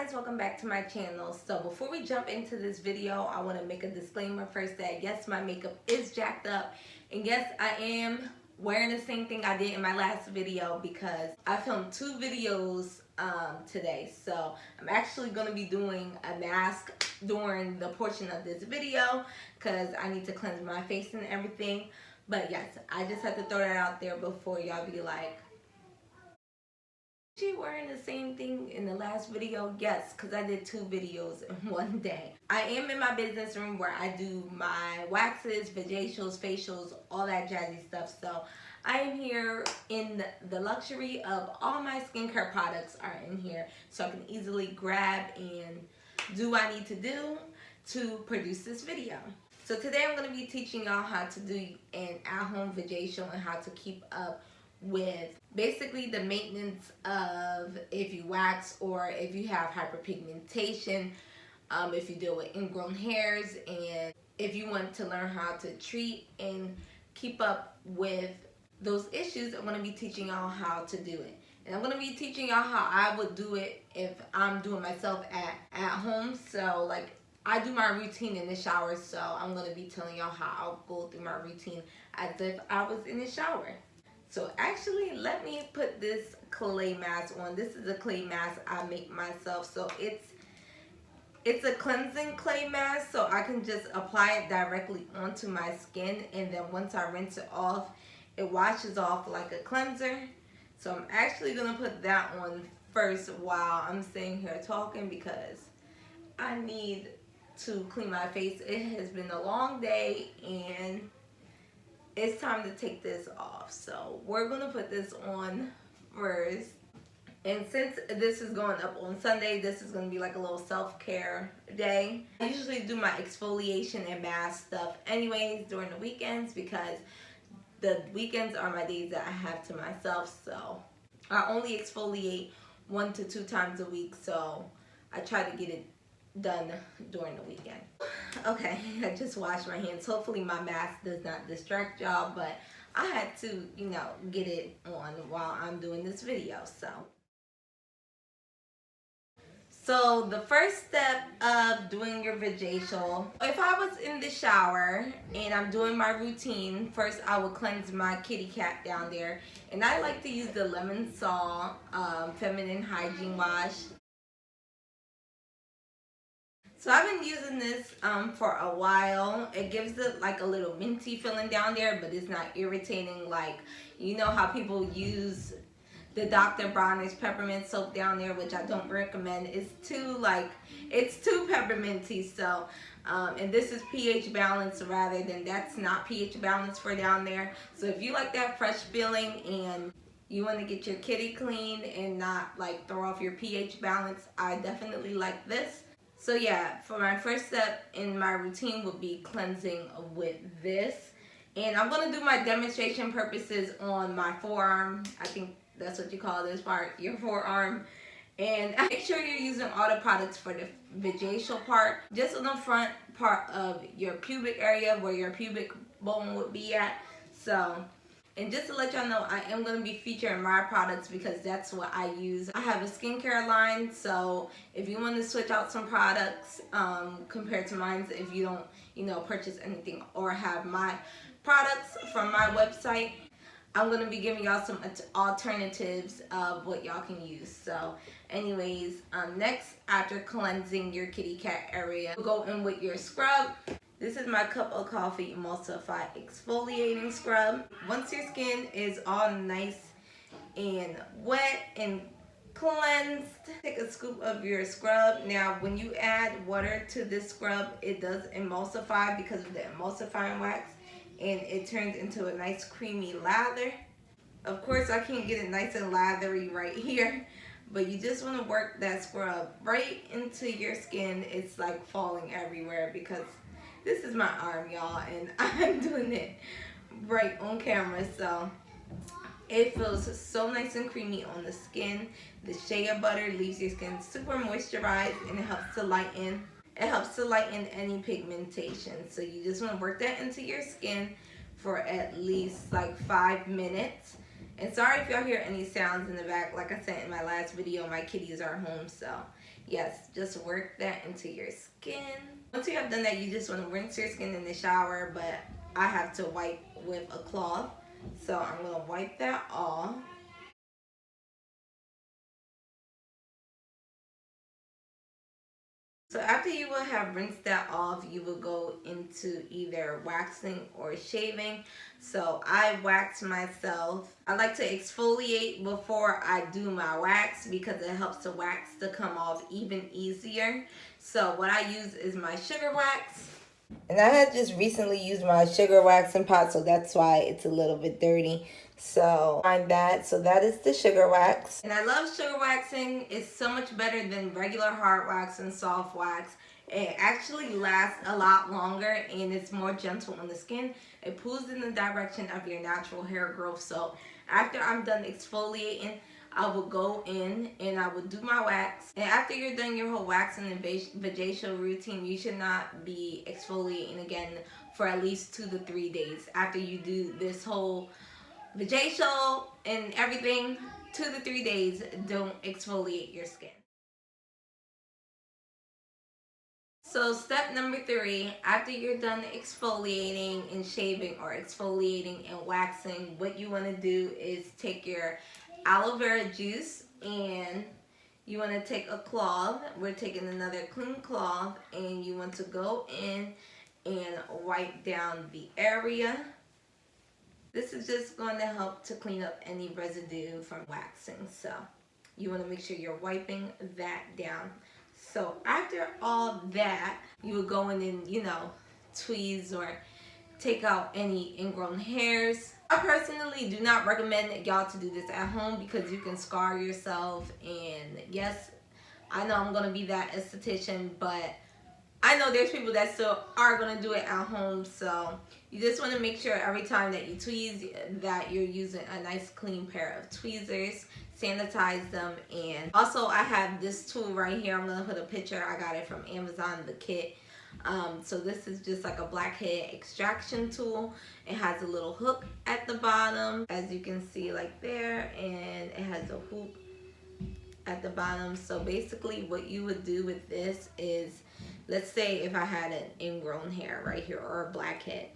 guys, welcome back to my channel. So before we jump into this video, I want to make a disclaimer first that yes, my makeup is jacked up, and yes, I am wearing the same thing I did in my last video because I filmed two videos today. So I'm actually going to be doing a mask during the portion of this video because I need to cleanse my face and everything. But yes, I just had to throw that out there before y'all be like, she wearing the same thing in the last video? Yes, because I did two videos in one day. I am in my business room where I do my waxes, vajacials, facials, all that jazzy stuff. So I am here in the luxury of all my skincare products are in here. So I can easily grab and do what I need to do to produce this video. So today I'm going to be teaching y'all how to do an at-home vajacial and how to keep up with basically the maintenance of if you wax or if you have hyperpigmentation, if you deal with ingrown hairs, and if you want to learn how to treat and keep up with those issues. I'm going to be teaching y'all how to do it, and I'm going to be teaching y'all how I would do it if I'm doing myself at home. So like, I do my routine in the shower, so I'm going to be telling y'all how I'll go through my routine as if I was in the shower. So actually, let me put this clay mask on. This is a clay mask I make myself. So it's a cleansing clay mask, so I can just apply it directly onto my skin, and then once I rinse it off, it washes off like a cleanser. So I'm actually gonna put that on first while I'm sitting here talking because I need to clean my face. It has been a long day and it's time to take this off. So we're gonna put this on first. And since this is going up on Sunday, this is gonna be like a little self-care day. I usually do my exfoliation and mask stuff anyways during the weekends because the weekends are my days that I have to myself. So I only exfoliate 1 to 2 times a week. So I try to get it done during the weekend. Okay, I just washed my hands. Hopefully my mask does not distract y'all, but I had to, get it on while I'm doing this video. So the first step of doing your vajacial, if I was in the shower and I'm doing my routine, first I would cleanse my kitty cat down there, and I like to use the lemon salt feminine hygiene wash. So I've been using this for a while. It gives it like a little minty feeling down there, but it's not irritating like, you know how people use the Dr. Bronner's peppermint soap down there, which I don't recommend. It's too pepperminty. So, and this is pH balanced rather than that's not pH balanced for down there. So if you like that fresh feeling and you want to get your kitty clean and not like throw off your pH balance, I definitely like this. So yeah, for my first step in my routine would be cleansing with this. And I'm going to do my demonstration purposes on my forearm. I think that's what you call this part, your forearm. And make sure you're using all the products for the vajacial part. Just on the front part of your pubic area where your pubic bone would be at. So, and just to let y'all know, I am going to be featuring my products because that's what I use. I have a skincare line, so if you want to switch out some products compared to mine, if you don't, purchase anything or have my products from my website, I'm going to be giving y'all some alternatives of what y'all can use. So anyways, next, after cleansing your kitty cat area, go in with your scrub. This is my cup of coffee emulsified exfoliating scrub. Once your skin is all nice and wet and cleansed, take a scoop of your scrub. Now when you add water to this scrub, it does emulsify because of the emulsifying wax, and it turns into a nice creamy lather. Of course I can't get it nice and lathery right here, but you just want to work that scrub right into your skin. It's like falling everywhere because this is my arm, y'all, and I'm doing it right on camera. So it feels so nice and creamy on the skin. The shea butter leaves your skin super moisturized, and it helps to lighten any pigmentation. So you just want to work that into your skin for at least like 5 minutes. And sorry if y'all hear any sounds in the back. Like I said in my last video, my kitties are home, so Yes, just work that into your skin. Once you have done that, you just want to rinse your skin in the shower, but I have to wipe with a cloth. So I'm going to wipe that off. So after you will have rinsed that off, you will go into either waxing or shaving. So I wax myself. I like to exfoliate before I do my wax because it helps the wax to come off even easier. So what I use is my sugar wax. And I had just recently used my sugar waxing pot, so that's why it's a little bit dirty. So find that. So that is the sugar wax. And I love sugar waxing. It's so much better than regular hard wax and soft wax. It actually lasts a lot longer and it's more gentle on the skin. It pulls in the direction of your natural hair growth. So after I'm done exfoliating, I will go in and I will do my wax. And after you're done your whole waxing and vajacial routine, you should not be exfoliating again for at least 2 to 3 days. After you do this whole vajacial and everything, 2 to 3 days, don't exfoliate your skin. So step number 3, after you're done exfoliating and shaving or exfoliating and waxing, what you want to do is take your aloe vera juice and you want to take a cloth. We're taking another clean cloth and you want to go in and wipe down the area. This is just going to help to clean up any residue from waxing. So you want to make sure you're wiping that down. So after all that, you would go in and, tweeze or take out any ingrown hairs. I personally do not recommend y'all to do this at home because you can scar yourself. And yes, I know I'm going to be that esthetician, but I know there's people that still are going to do it at home. So you just want to make sure every time that you tweeze that you're using a nice clean pair of tweezers. Sanitize them. And also I have this tool right here. I'm going to put a picture. I got it from Amazon, the kit. So this is just like a blackhead extraction tool. It has a little hook at the bottom, as you can see, like there, and it has a hoop at the bottom. So basically what you would do with this is, let's say if I had an ingrown hair right here or a blackhead,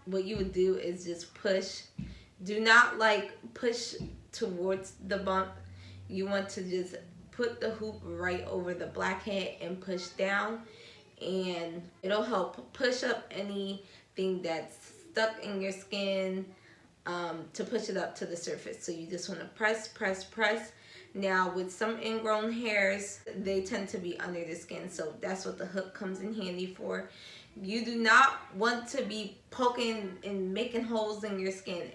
what you would do is just push. Do not push towards the bump. You want to just put the hoop right over the blackhead and push down, and it'll help push up anything that's stuck in your skin, to push it up to the surface. So you just want to press, press, press. Now with some ingrown hairs, they tend to be under the skin, so that's what the hook comes in handy for. You do not want to be poking and making holes in your skin.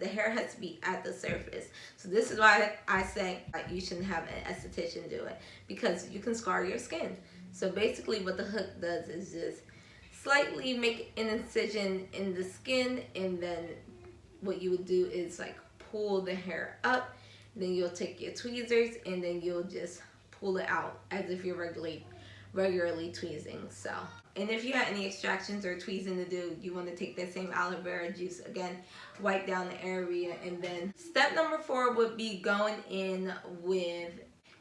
The hair has to be at the surface. So this is why I say you shouldn't have an esthetician do it, because you can scar your skin. So basically what the hook does is just slightly make an incision in the skin, and then what you would do is pull the hair up. Then you'll take your tweezers and then you'll just pull it out as if you're regularly tweezing. So, and if you have any extractions or tweezing to do, you want to take that same aloe vera juice again, wipe down the area. And then step number 4 would be going in with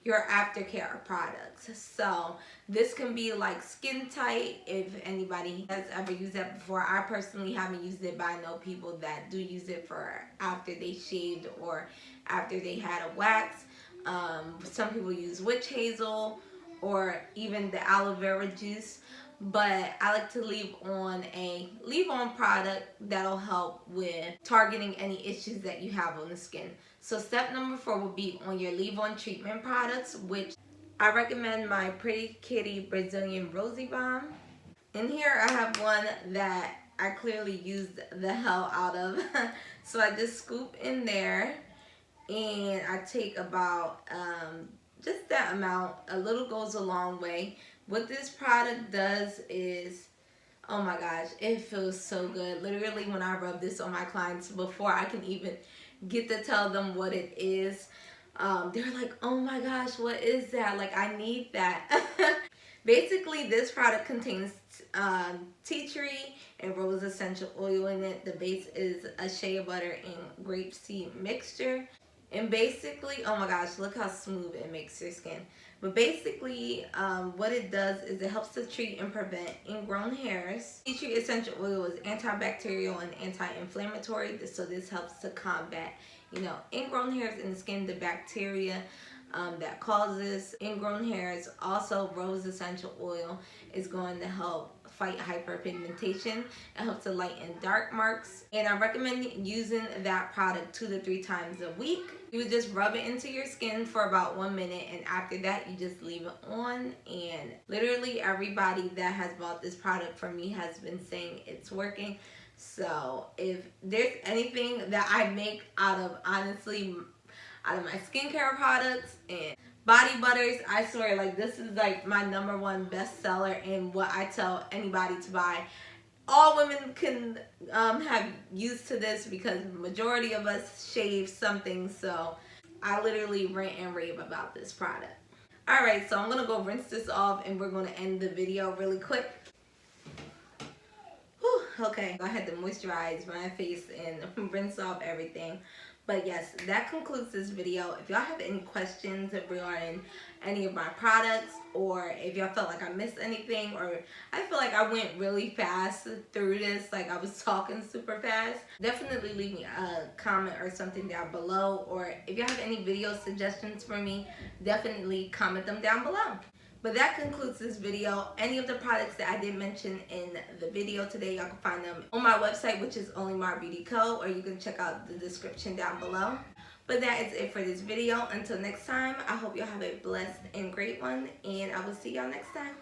your aftercare products. So this can be like Skin Tight if anybody has ever used that before. I personally haven't used it, but I know people that do use it for after they shaved or after they had a wax. Some people use witch hazel or even the aloe vera juice, but I like to leave on product that'll help with targeting any issues that you have on the skin. So step number 4 will be on your leave-on treatment products, which I recommend my Pretty Kitty Brazilian Rosy Balm. In here I have one that I clearly used the hell out of. So I just scoop in there and I take about just that amount. A little goes a long way. What this product does is, oh my gosh, it feels so good. Literally when I rub this on my clients, before I can even get to tell them what it is, they're like, oh my gosh, what is that? Like, I need that. Basically, this product contains tea tree and rose essential oil in it. The base is a shea butter and grapeseed mixture. And basically, oh my gosh, look how smooth it makes your skin. But basically, what it does is it helps to treat and prevent ingrown hairs. Tea tree essential oil is antibacterial and anti-inflammatory, so this helps to combat, ingrown hairs in the skin, the bacteria that causes ingrown hairs. Also, rose essential oil is going to help fight hyperpigmentation. It helps to lighten dark marks, and I recommend using that product 2 to 3 times a week. You would just rub it into your skin for about 1 minute, and after that you just leave it on. And literally everybody that has bought this product from me has been saying it's working. So if there's anything that I make out of my skincare products and body butters, I swear, like, this is like my #1 bestseller and what I tell anybody to buy. All women can have use to this because majority of us shave something, so I literally rant and rave about this product. Alright, so I'm going to go rinse this off and we're going to end the video really quick. Whew, okay, I had to moisturize my face and rinse off everything. But yes, that concludes this video. If y'all have any questions regarding any of my products, or if y'all felt like I missed anything, or I feel like I went really fast through this, like I was talking super fast, definitely leave me a comment or something down below. Or if y'all have any video suggestions for me, definitely comment them down below. But that concludes this video. Any of the products that I did mention in the video today, y'all can find them on my website, which is Only Mar Beauty Co., or you can check out the description down below. But that is it for this video. Until next time, I hope y'all have a blessed and great one, and I will see y'all next time.